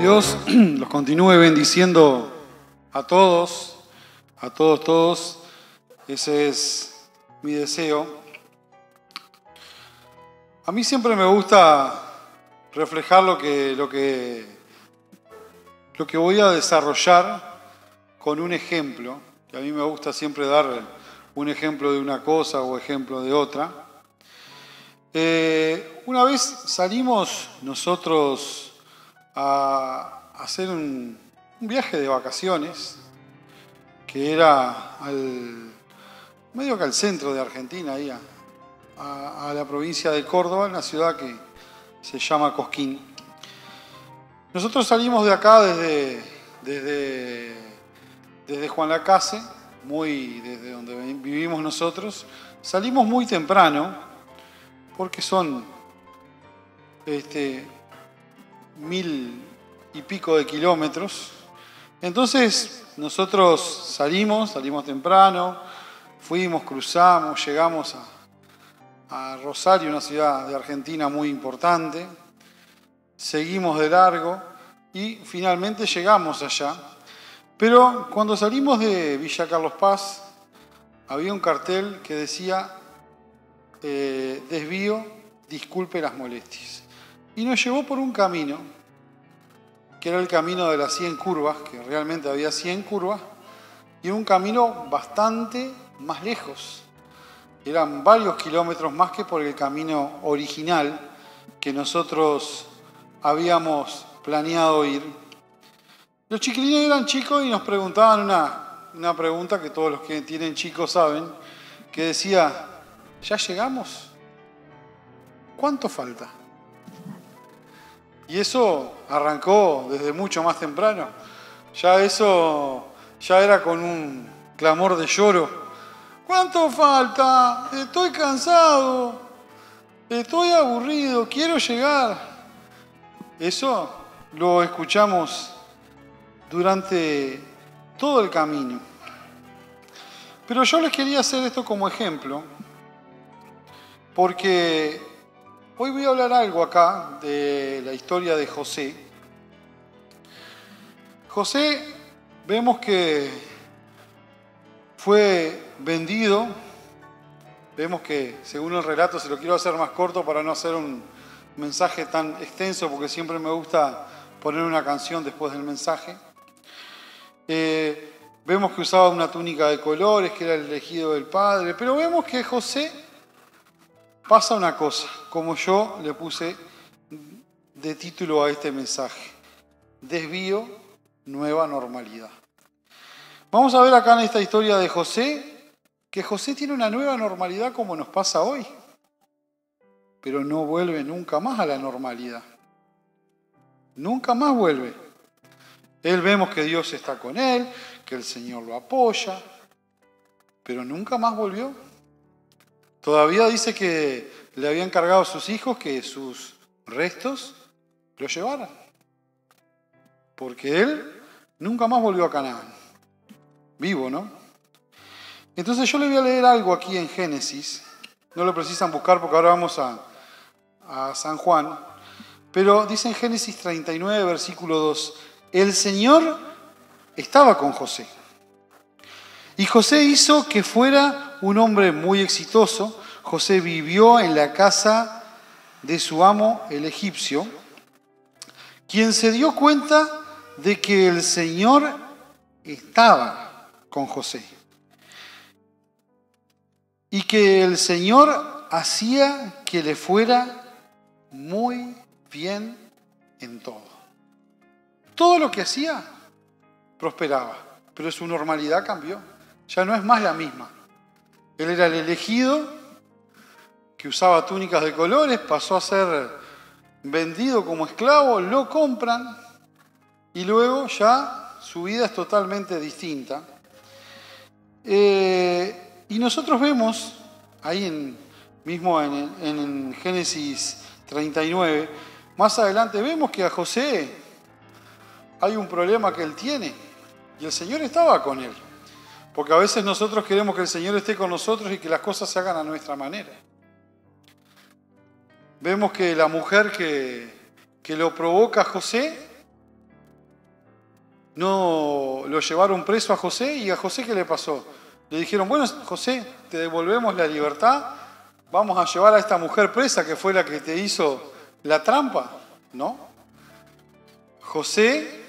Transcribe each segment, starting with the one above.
Dios los continúe bendiciendo a todos, todos. Ese es mi deseo. A mí siempre me gusta reflejar lo que voy a desarrollar con un ejemplo. Y a mí me gusta siempre dar un ejemplo de una cosa o ejemplo de otra. Una vez salimos nosotros a hacer un viaje de vacaciones que era medio que al centro de Argentina, ahí a la provincia de Córdoba, en una ciudad que se llama Cosquín. Nosotros salimos de acá desde Juan Lacase, desde donde vivimos nosotros. Salimos muy temprano, porque son 1000 y pico de kilómetros. Entonces nosotros salimos temprano, cruzamos, llegamos a Rosario, una ciudad de Argentina muy importante. Seguimos de largo y finalmente llegamos allá. Pero cuando salimos de Villa Carlos Paz, había un cartel que decía desvío, disculpe las molestias. Y nos llevó por un camino, que era el camino de las 100 curvas, que realmente había 100 curvas, y un camino bastante más lejos. Eran varios kilómetros más que por el camino original que nosotros habíamos planeado ir. Los chiquilines eran chicos y nos preguntaban una pregunta que todos los que tienen chicos saben, que decía, ¿ya llegamos? ¿Cuánto falta? Y eso arrancó desde mucho más temprano. Ya era con un clamor de lloro. ¿Cuánto falta? Estoy cansado. Estoy aburrido. Quiero llegar. Eso lo escuchamos durante todo el camino. Pero yo les quería hacer esto como ejemplo, porque hoy voy a hablar algo acá de la historia de José. José, vemos que fue vendido. Vemos que, según el relato, se lo quiero hacer más corto para no hacer un mensaje tan extenso, porque siempre me gusta poner una canción después del mensaje. Vemos que usaba una túnica de colores, que era el elegido del padre, pero vemos que José pasa una cosa, como yo le puse de título a este mensaje: desvío, nueva normalidad. Vamos a ver acá en esta historia de José, que José tiene una nueva normalidad como nos pasa hoy, pero no vuelve nunca más a la normalidad. Nunca más vuelve. Él vemos que Dios está con él, que el Señor lo apoya, pero nunca más volvió. Todavía dice que le habían encargado a sus hijos que sus restos lo llevaran, porque él nunca más volvió a Canaán. Vivo, ¿no? Entonces yo le voy a leer algo aquí en Génesis. No lo precisan buscar porque ahora vamos a San Juan. Pero dice en Génesis 39, versículo 2, el Señor estaba con José. Y José hizo que fuera un hombre muy exitoso. José vivió en la casa de su amo, el egipcio, quien se dio cuenta de que el Señor estaba con José y que el Señor hacía que le fuera muy bien en todo. Todo lo que hacía prosperaba, pero su normalidad cambió. Ya no es más la misma. Él era el elegido que usaba túnicas de colores, pasó a ser vendido como esclavo, lo compran y luego ya su vida es totalmente distinta. Y nosotros vemos ahí mismo en Génesis 39, más adelante vemos que a José hay un problema que él tiene y el Señor estaba con él. Porque a veces nosotros queremos que el Señor esté con nosotros y que las cosas se hagan a nuestra manera. Vemos que la mujer que lo provoca a José no lo llevaron preso a José, y a José ¿qué le pasó? Le dijeron, bueno, José, te devolvemos la libertad, vamos a llevar a esta mujer presa que fue la que te hizo la trampa. No. José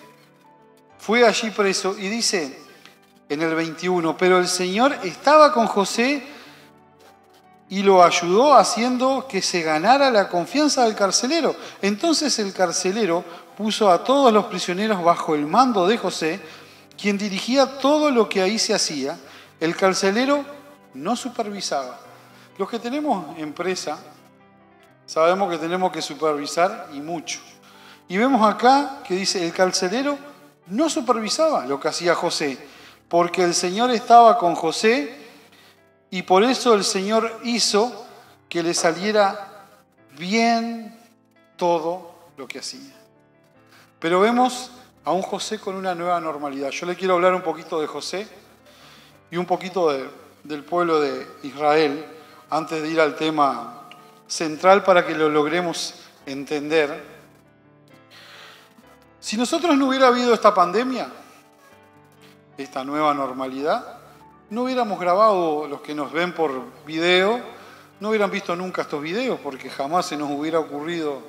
fue allí preso y dice en el 21, pero el Señor estaba con José y lo ayudó haciendo que se ganara la confianza del carcelero. Entonces el carcelero puso a todos los prisioneros bajo el mando de José, quien dirigía todo lo que ahí se hacía. El carcelero no supervisaba. Los que tenemos empresa sabemos que tenemos que supervisar y mucho. Y vemos acá que dice, el carcelero no supervisaba lo que hacía José, porque el Señor estaba con José y por eso el Señor hizo que le saliera bien todo lo que hacía. Pero vemos a un José con una nueva normalidad. Yo le quiero hablar un poquito de José y un poquito del pueblo de Israel antes de ir al tema central para que lo logremos entender. Si nosotros no hubiera habido esta pandemia, esta nueva normalidad, no hubiéramos grabado, los que nos ven por video, no hubieran visto nunca estos videos porque jamás se nos hubiera ocurrido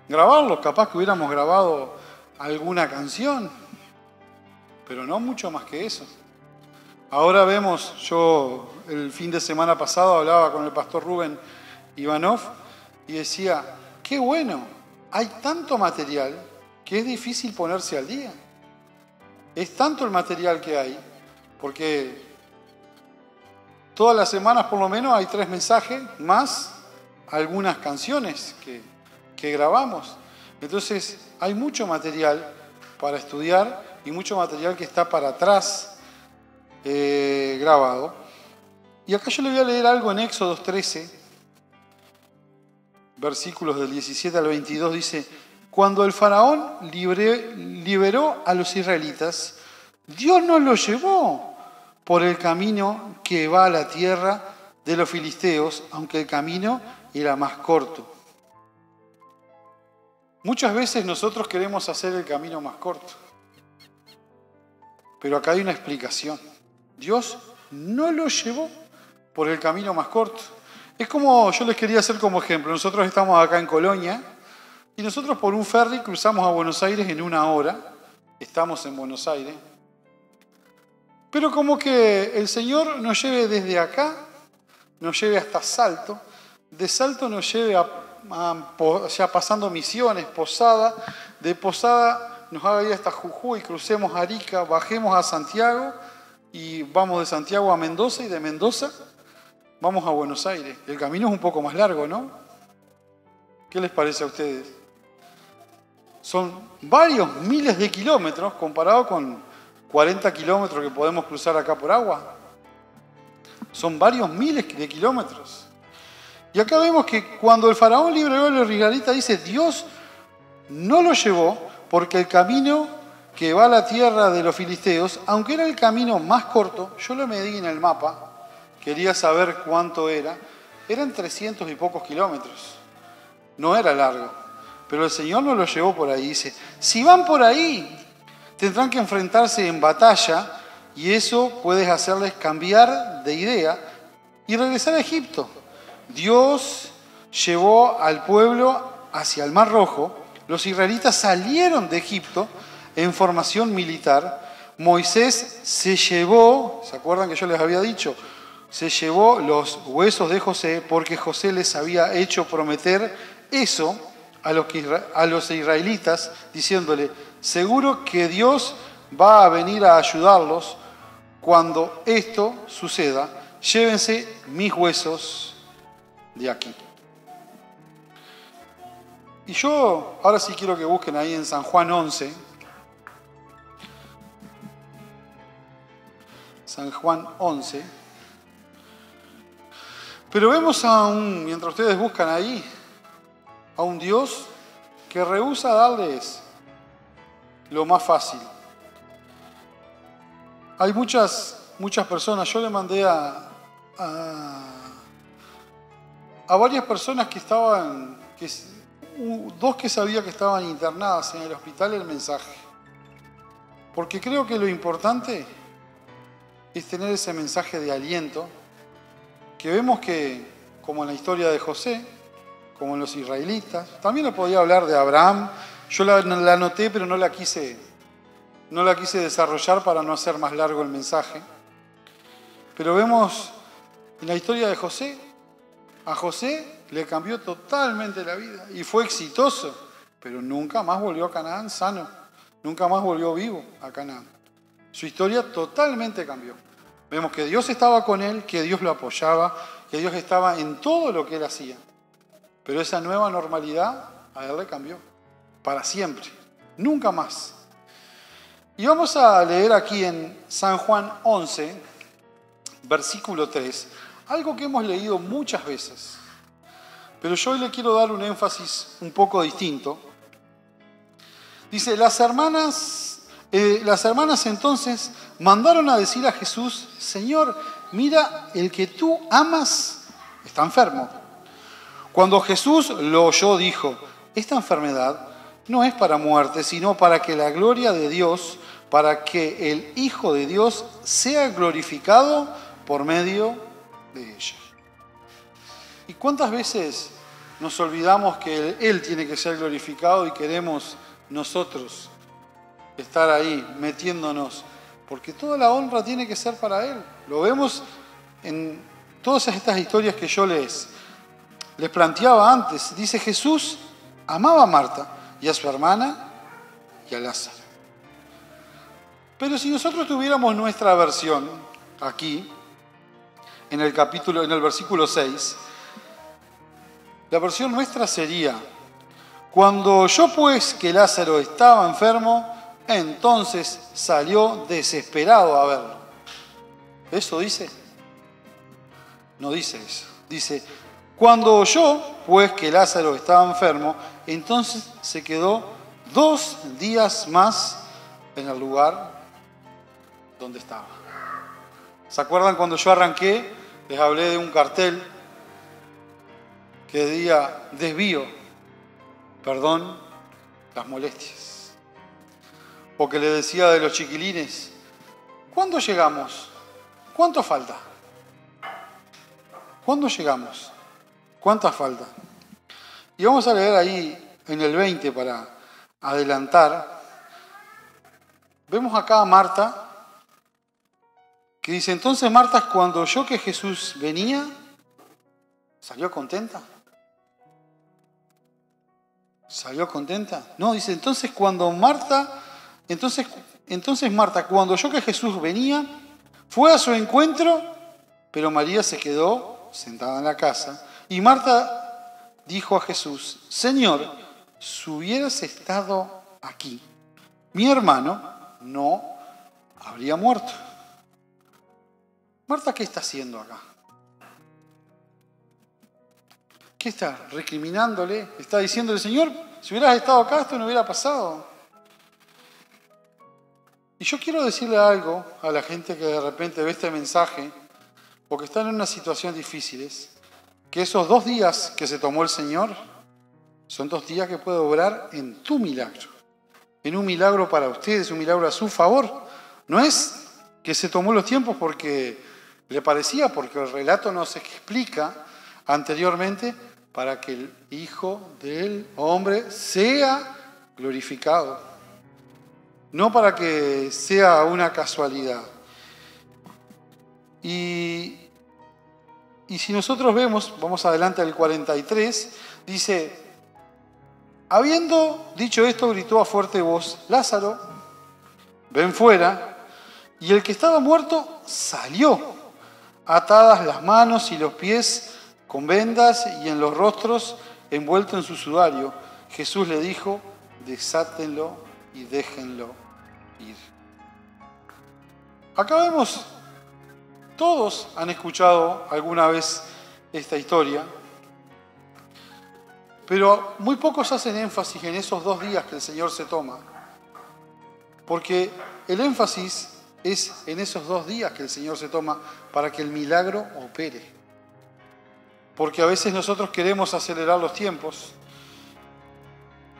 grabarlos. Capaz que hubiéramos grabado alguna canción, pero no mucho más que eso. Ahora vemos, yo el fin de semana pasado hablaba con el pastor Rubén Ivanov y decía, qué bueno, hay tanto material que es difícil ponerse al día. Es tanto el material que hay, porque todas las semanas por lo menos hay 3 mensajes, más algunas canciones que grabamos. Entonces hay mucho material para estudiar y mucho material que está para atrás grabado. Y acá yo le voy a leer algo en Éxodo 13, versículos del 17 al 22, dice, cuando el faraón liberó a los israelitas, Dios no los llevó por el camino que va a la tierra de los filisteos, aunque el camino era más corto. Muchas veces nosotros queremos hacer el camino más corto, pero acá hay una explicación. Dios no los llevó por el camino más corto. Es como, yo les quería hacer como ejemplo, nosotros estamos acá en Colonia y nosotros por un ferry cruzamos a Buenos Aires en 1 hora, estamos en Buenos Aires, pero como que el Señor nos lleve desde acá, nos lleve hasta Salto, de Salto nos lleve ya pasando Misiones, Posada, de Posada nos haga ir hasta Jujuy, crucemos Arica, bajemos a Santiago y vamos de Santiago a Mendoza y de Mendoza vamos a Buenos Aires. El camino es un poco más largo, ¿no? ¿Qué les parece a ustedes? Son varios miles de kilómetros comparado con 40 kilómetros que podemos cruzar acá por agua. Son varios miles de kilómetros. Y acá vemos que cuando el faraón liberó a los israelitas, dice, Dios no los llevó porque el camino que va a la tierra de los filisteos, aunque era el camino más corto, yo lo medí en el mapa, quería saber cuánto era, eran 300 y pocos kilómetros. No era largo, pero el Señor no lo llevó por ahí. Dice, si van por ahí, tendrán que enfrentarse en batalla y eso puede hacerles cambiar de idea y regresar a Egipto. Dios llevó al pueblo hacia el Mar Rojo. Los israelitas salieron de Egipto en formación militar. Moisés se llevó, ¿se acuerdan que yo les había dicho? Se llevó los huesos de José porque José les había hecho prometer eso a los israelitas, diciéndole, seguro que Dios va a venir a ayudarlos cuando esto suceda. Llévense mis huesos de aquí. Y yo ahora sí quiero que busquen ahí en San Juan 11. San Juan 11. Pero vemos mientras ustedes buscan ahí, a un Dios que rehúsa darles lo más fácil. Hay muchas personas, yo le mandé a varias personas que estaban, dos que sabía que estaban internadas en el hospital el mensaje. Porque creo que lo importante es tener ese mensaje de aliento que vemos que, como en la historia de José, como en los israelitas, también le podía hablar de Abraham. Yo la anoté, pero no la quise desarrollar para no hacer más largo el mensaje. Pero vemos en la historia de José, a José le cambió totalmente la vida y fue exitoso, pero nunca más volvió a Canaán sano, nunca más volvió vivo a Canaán. Su historia totalmente cambió. Vemos que Dios estaba con él, que Dios lo apoyaba, que Dios estaba en todo lo que él hacía. Pero esa nueva normalidad a él le cambió para siempre, nunca más. Y vamos a leer aquí en San Juan 11, versículo 3, algo que hemos leído muchas veces, pero yo hoy le quiero dar un énfasis un poco distinto. Dice, las hermanas entonces mandaron a decir a Jesús, Señor, mira, el que tú amas está enfermo. Cuando Jesús lo oyó, dijo, esta enfermedad no es para muerte, sino para que la gloria de Dios, para que el Hijo de Dios sea glorificado por medio de ella. ¿Y cuántas veces nos olvidamos que Él tiene que ser glorificado y queremos nosotros estar ahí metiéndonos? Porque toda la honra tiene que ser para Él. Lo vemos en todas estas historias que yo les planteaba antes. Dice, Jesús amaba a Marta y a su hermana y a Lázaro. Pero si nosotros tuviéramos nuestra versión aquí, en el versículo 6, la versión nuestra sería, cuando oyó pues que Lázaro estaba enfermo, entonces salió desesperado a verlo. ¿Eso dice? No dice eso. Dice, cuando oyó pues que Lázaro estaba enfermo, entonces se quedó 2 días más en el lugar donde estaba. ¿Se acuerdan cuando yo arranqué? Les hablé de un cartel que decía, desvío, perdón, las molestias. O que le decía de los chiquilines, ¿cuándo llegamos? ¿Cuánto falta? ¿Cuándo llegamos? ¿Cuánta falta? Y vamos a leer ahí en el 20 para adelantar. Vemos acá a Marta, que dice, entonces Marta, cuando oyó que Jesús venía, ¿salió contenta? ¿Salió contenta? No, dice, entonces Marta, cuando oyó que Jesús venía, fue a su encuentro, pero María se quedó sentada en la casa. Y Marta dijo a Jesús, Señor, si hubieras estado aquí, mi hermano no habría muerto. Marta, ¿qué está haciendo acá? ¿Qué está? ¿Recriminándole? ¿Está diciéndole, Señor, si hubieras estado acá, esto no hubiera pasado? Y yo quiero decirle algo a la gente que de repente ve este mensaje o que están en una situación difícil, que esos 2 días que se tomó el Señor son 2 días que puede obrar en tu milagro, en un milagro para ustedes, un milagro a su favor. No es que se tomó los tiempos porque le parecía, porque el relato nos explica anteriormente para que el Hijo del Hombre sea glorificado, no para que sea una casualidad. Y si nosotros vemos, vamos adelante al 43, dice, habiendo dicho esto, gritó a fuerte voz, Lázaro, ven fuera. Y el que estaba muerto salió, atadas las manos y los pies con vendas y en los rostros envuelto en su sudario. Jesús le dijo, desátenlo y déjenlo ir. Acá vemos, todos han escuchado alguna vez esta historia, pero muy pocos hacen énfasis en esos 2 días que el Señor se toma, porque el énfasis es en esos 2 días que el Señor se toma para que el milagro opere. Porque a veces nosotros queremos acelerar los tiempos,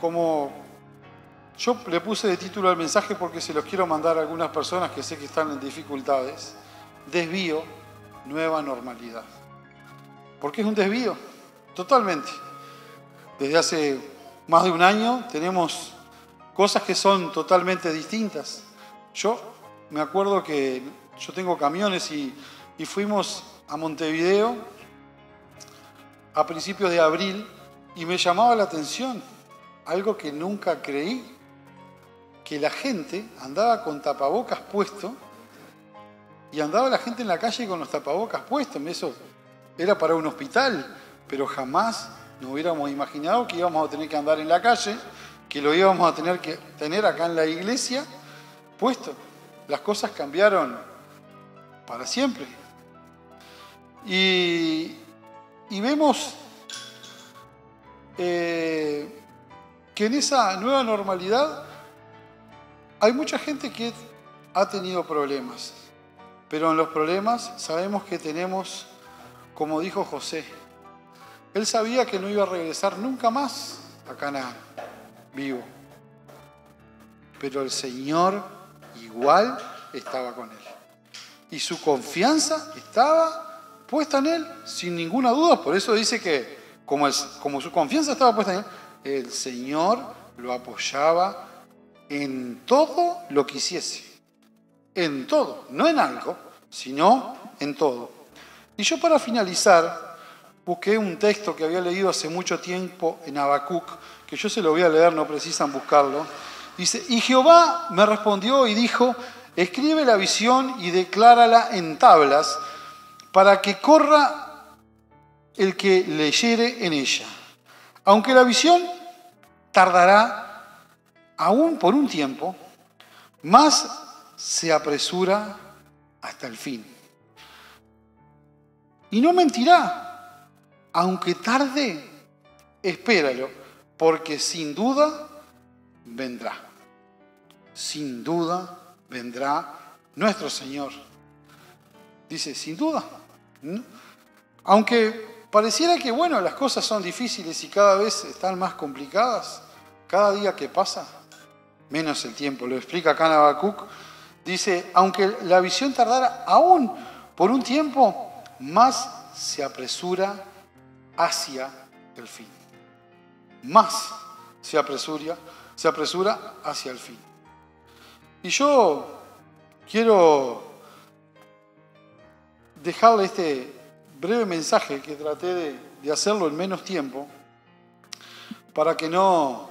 como Yo le puse de título al mensaje porque se los quiero mandar a algunas personas que sé que están en dificultades. Desvío, nueva normalidad. Porque es un desvío, totalmente. Desde hace más de un año tenemos cosas que son totalmente distintas. Yo me acuerdo que yo tengo camiones y fuimos a Montevideo a principios de abril y me llamaba la atención, algo que nunca creí, que la gente andaba con tapabocas puesto y andaba la gente en la calle con los tapabocas puestos. Eso era para un hospital, pero jamás nos hubiéramos imaginado que íbamos a tener que andar en la calle, que lo íbamos a tener que tener acá en la iglesia puesto. Las cosas cambiaron para siempre. Y vemos que en esa nueva normalidad hay mucha gente que ha tenido problemas, pero en los problemas sabemos que tenemos, como dijo José, él sabía que no iba a regresar nunca más a Canaán vivo, pero el Señor igual estaba con él y su confianza estaba puesta en él sin ninguna duda. Por eso dice que como su confianza estaba puesta en él, el Señor lo apoyaba en todo lo que hiciese. En todo, no en algo, sino en todo. Y yo para finalizar busqué un texto que había leído hace mucho tiempo en Habacuc, que yo se lo voy a leer, no precisan buscarlo. Dice, y Jehová me respondió y dijo, escribe la visión y declárala en tablas, para que corra el que leyere en ella. Aunque la visión tardará aún por un tiempo, más se apresura hasta el fin. Y no mentirá, aunque tarde, espéralo, porque sin duda vendrá. Sin duda vendrá nuestro Señor. Dice, sin duda. Aunque pareciera que, bueno, las cosas son difíciles y cada vez están más complicadas, cada día que pasa, menos el tiempo. Lo explica acá en Habacuc. Dice, aunque la visión tardara aún por un tiempo, más se apresura hacia el fin. Más se apresura hacia el fin. Y yo quiero dejarle este breve mensaje que traté de hacerlo en menos tiempo, para que no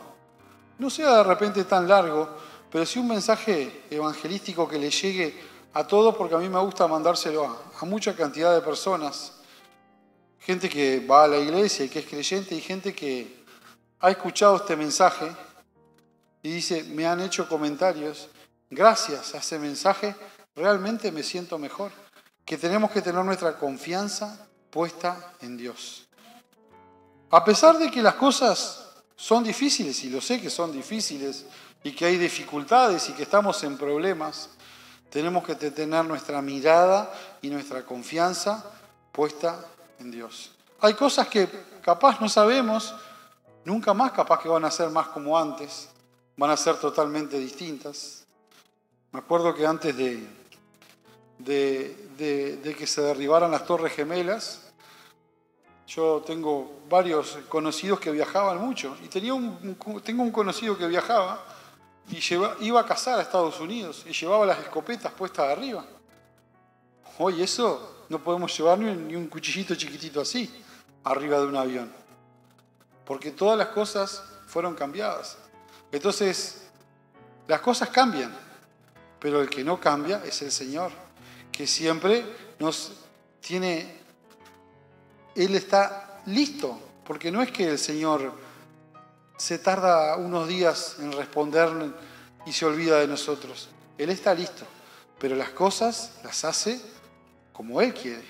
sea de repente tan largo, pero sí un mensaje evangelístico que le llegue a todos, porque a mí me gusta mandárselo a mucha cantidad de personas. Gente que va a la iglesia y que es creyente, y gente que ha escuchado este mensaje y dice, me han hecho comentarios, gracias a ese mensaje realmente me siento mejor. Que tenemos que tener nuestra confianza puesta en Dios. A pesar de que las cosas son difíciles, y lo sé que son difíciles, y que hay dificultades y que estamos en problemas, tenemos que tener nuestra mirada y nuestra confianza puesta en Dios. Hay cosas que capaz no sabemos, nunca más capaz que van a ser más como antes, van a ser totalmente distintas. Me acuerdo que antes de que se derribaran las Torres Gemelas, yo tengo varios conocidos que viajaban mucho, y tengo un conocido que viajaba y iba a cazar a Estados Unidos y llevaba las escopetas puestas arriba. Hoy eso no podemos llevar ni un cuchillito chiquitito así arriba de un avión, porque todas las cosas fueron cambiadas. Entonces, las cosas cambian, pero el que no cambia es el Señor, que siempre nos tiene, Él está listo, porque no es que el Señor se tarda unos días en responder y se olvida de nosotros. Él está listo, pero las cosas las hace como Él quiere,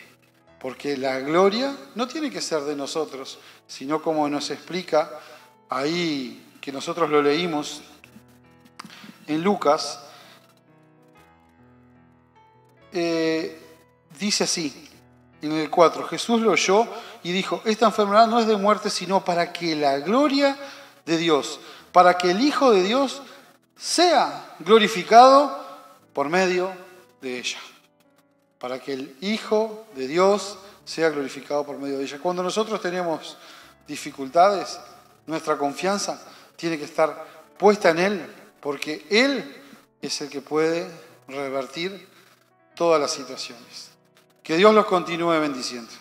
porque la gloria no tiene que ser de nosotros, sino como nos explica ahí, que nosotros lo leímos en Lucas, dice así, en el 4, Jesús lo oyó y dijo, esta enfermedad no es de muerte, sino para que la gloria de Dios, para que el Hijo de Dios sea glorificado por medio de ella. Para que el Hijo de Dios sea glorificado por medio de ella. Cuando nosotros tenemos dificultades, nuestra confianza tiene que estar puesta en Él, porque Él es el que puede revertir todas las situaciones. Que Dios los continúe bendiciendo.